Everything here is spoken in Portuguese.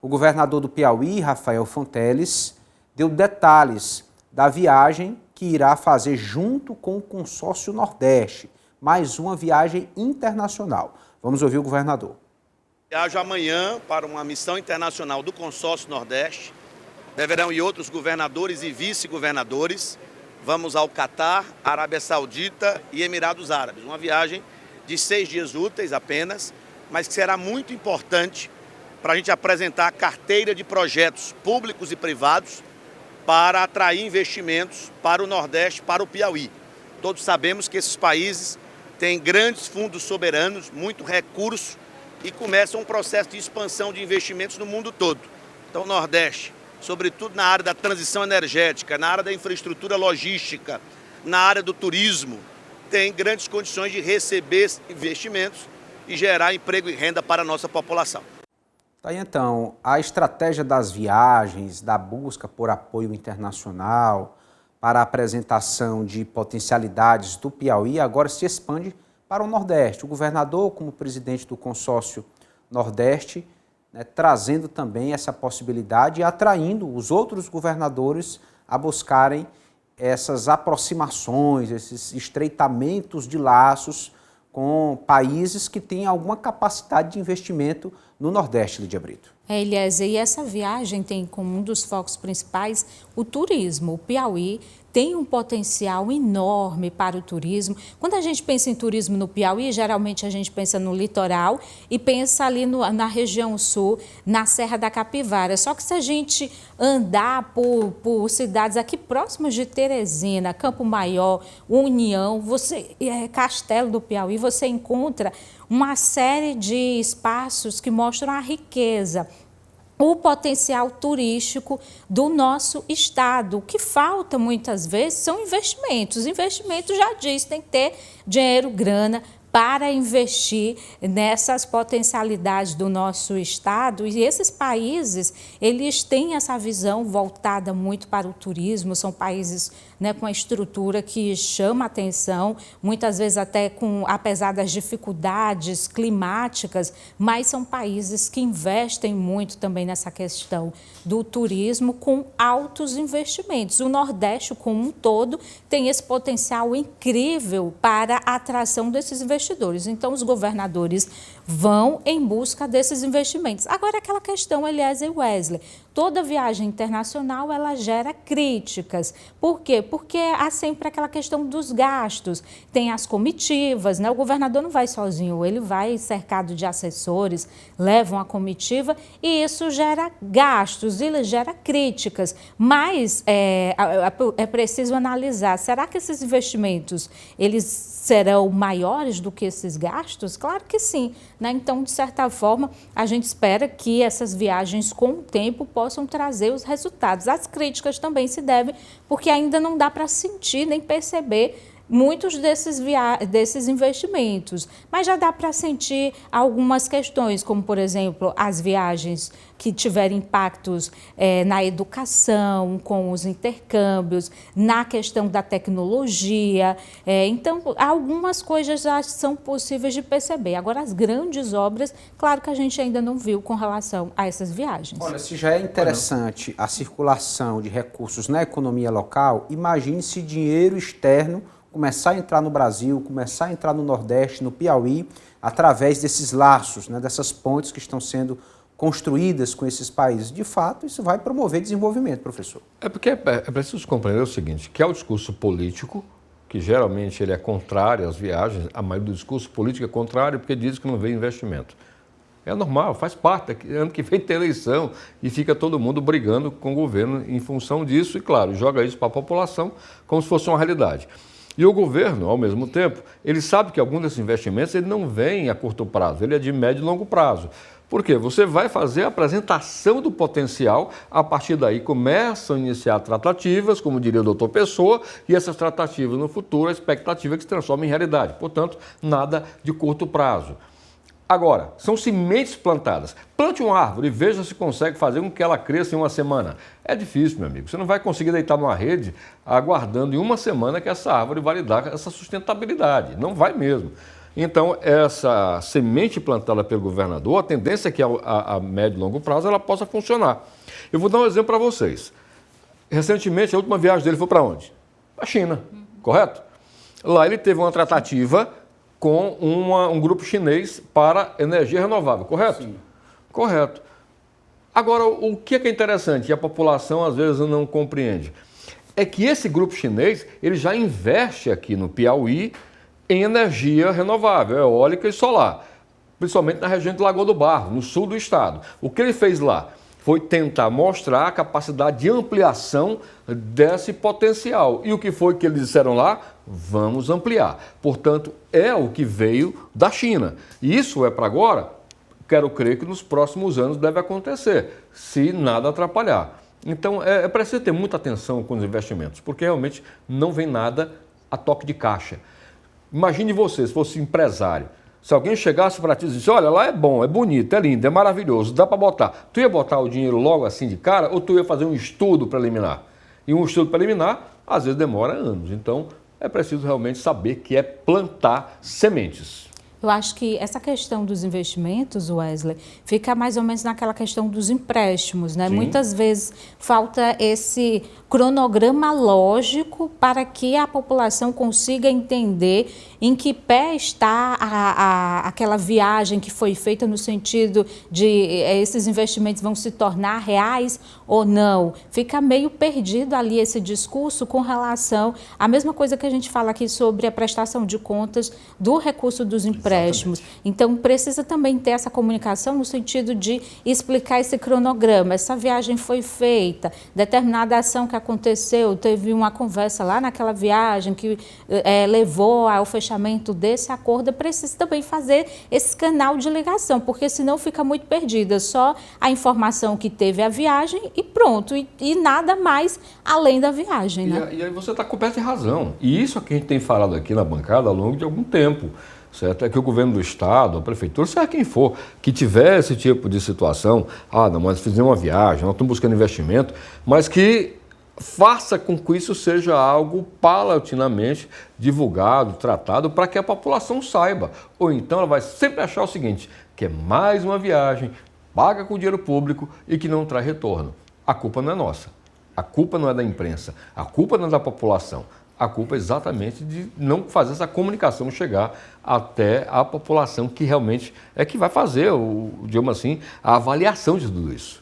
O governador do Piauí, Rafael Fonteles, deu detalhes da viagem que irá fazer junto com o Consórcio Nordeste, mais uma viagem internacional. Vamos ouvir o governador. Viajo amanhã para uma missão internacional do Consórcio Nordeste. Deverão ir outros governadores e vice-governadores. Vamos ao Catar, Arábia Saudita e Emirados Árabes. Uma viagem de 6 dias úteis apenas, mas que será muito importante para a gente apresentar a carteira de projetos públicos e privados para atrair investimentos para o Nordeste, para o Piauí. Todos sabemos que esses países têm grandes fundos soberanos, muito recurso e começam um processo de expansão de investimentos no mundo todo. Então o Nordeste, sobretudo na área da transição energética, na área da infraestrutura logística, na área do turismo, tem grandes condições de receber investimentos e gerar emprego e renda para a nossa população. Tá aí, então, a estratégia das viagens, da busca por apoio internacional para a apresentação de potencialidades do Piauí agora se expande para o Nordeste. O governador, como presidente do Consórcio Nordeste, trazendo também essa possibilidade e atraindo os outros governadores a buscarem essas aproximações, esses estreitamentos de laços com países que têm alguma capacidade de investimento no Nordeste, Lídia Brito. Eliezer, e essa viagem tem como um dos focos principais o turismo. O Piauí tem um potencial enorme para o turismo. Quando a gente pensa em turismo no Piauí, geralmente a gente pensa no litoral e pensa ali na região sul, na Serra da Capivara. Só que se a gente andar por cidades aqui próximas de Teresina, Campo Maior, União, Castelo do Piauí, você encontra uma série de espaços que mostram a riqueza, o potencial turístico do nosso estado. O que falta muitas vezes são investimentos. Investimentos, já diz, tem que ter dinheiro, grana para investir nessas potencialidades do nosso estado. E esses países, eles têm essa visão voltada muito para o turismo, são países com a estrutura que chama atenção, muitas vezes até apesar das dificuldades climáticas, mas são países que investem muito também nessa questão do turismo com altos investimentos. O Nordeste, como um todo, tem esse potencial incrível para a atração desses investidores. Então, os governadores vão em busca desses investimentos. Agora, aquela questão, Eliezer e Wesley, toda viagem internacional, ela gera críticas. Por quê? Porque há sempre aquela questão dos gastos. Tem as comitivas, O governador não vai sozinho, ele vai cercado de assessores, levam a comitiva e isso gera gastos, ele gera críticas. Mas é preciso analisar, será que esses investimentos, eles serão maiores do que esses gastos? Claro que sim, Então, de certa forma, a gente espera que essas viagens, com o tempo, possam trazer os resultados. As críticas também se devem, porque ainda não dá para sentir nem perceber muitos desses investimentos, mas já dá para sentir algumas questões, como, por exemplo, as viagens que tiverem impactos na educação, com os intercâmbios, na questão da tecnologia. Então, algumas coisas já são possíveis de perceber. Agora, as grandes obras, claro que a gente ainda não viu com relação a essas viagens. Olha, se já é interessante a circulação de recursos na economia local, imagine se dinheiro externo começar a entrar no Brasil, começar a entrar no Nordeste, no Piauí, através desses laços, dessas pontes que estão sendo construídas com esses países. De fato, isso vai promover desenvolvimento, professor. É porque é preciso compreender o seguinte, que é o discurso político, que geralmente ele é contrário às viagens, a maioria do discurso político é contrário porque diz que não vem investimento. É normal, faz parte, ano que vem tem eleição e fica todo mundo brigando com o governo em função disso e, claro, joga isso para a população como se fosse uma realidade. E o governo, ao mesmo tempo, ele sabe que algum desses investimentos ele não vem a curto prazo, ele é de médio e longo prazo. Por quê? Você vai fazer a apresentação do potencial, a partir daí começam a iniciar tratativas, como diria o doutor Pessoa, e essas tratativas no futuro, a expectativa é que se transforme em realidade. Portanto, nada de curto prazo. Agora, são sementes plantadas. Plante uma árvore e veja se consegue fazer com que ela cresça em uma semana. É difícil, meu amigo. Você não vai conseguir deitar numa rede aguardando em uma semana que essa árvore vai lhe dar essa sustentabilidade. Não vai mesmo. Então, essa semente plantada pelo governador, a tendência é que a médio e longo prazo ela possa funcionar. Eu vou dar um exemplo para vocês. Recentemente, a última viagem dele foi para onde? Para a China, correto? Lá ele teve uma tratativa com um grupo chinês para energia renovável, correto? Sim. Correto. Agora, o que é interessante e a população às vezes não compreende? É que esse grupo chinês ele já investe aqui no Piauí em energia renovável, eólica e solar, principalmente na região de Lagoa do Barro, no sul do estado. O que ele fez lá foi tentar mostrar a capacidade de ampliação desse potencial. E o que foi que eles disseram lá? Vamos ampliar. Portanto, é o que veio da China. E isso é para agora? Quero crer que nos próximos anos deve acontecer, se nada atrapalhar. Então, é preciso ter muita atenção com os investimentos, porque realmente não vem nada a toque de caixa. Imagine você, se fosse empresário, se alguém chegasse para ti e disse, olha, lá é bom, é bonito, é lindo, é maravilhoso, dá para botar. Tu ia botar o dinheiro logo assim de cara ou tu ia fazer um estudo preliminar? E um estudo preliminar, às vezes, demora anos. Então, é preciso realmente saber que é plantar sementes. Eu acho que essa questão dos investimentos, Wesley, fica mais ou menos naquela questão dos empréstimos, né? Sim. Muitas vezes falta esse cronograma lógico para que a população consiga entender em que pé está aquela viagem que foi feita no sentido de esses investimentos vão se tornar reais ou não. Fica meio perdido ali esse discurso com relação à mesma coisa que a gente fala aqui sobre a prestação de contas do recurso dos empréstimos. Então, precisa também ter essa comunicação no sentido de explicar esse cronograma. Essa viagem foi feita, determinada ação que aconteceu, teve uma conversa lá naquela viagem que levou ao fechamento desse acordo. Precisa também fazer esse canal de ligação, porque senão fica muito perdida. Só a informação que teve a viagem e pronto, e nada mais além da viagem. Né? E aí você está coberto de razão. E isso é que a gente tem falado aqui na bancada ao longo de algum tempo. Certo? É que o governo do estado, a prefeitura, seja quem for, que tiver esse tipo de situação, não, mas fizemos uma viagem, nós estamos buscando investimento, mas que faça com que isso seja algo paulatinamente divulgado, tratado, para que a população saiba. Ou então ela vai sempre achar o seguinte, que é mais uma viagem, paga com dinheiro público e que não traz retorno. A culpa não é nossa, a culpa não é da imprensa, a culpa não é da população. A culpa é exatamente de não fazer essa comunicação chegar até a população que realmente é que vai fazer, digamos assim, a avaliação de tudo isso.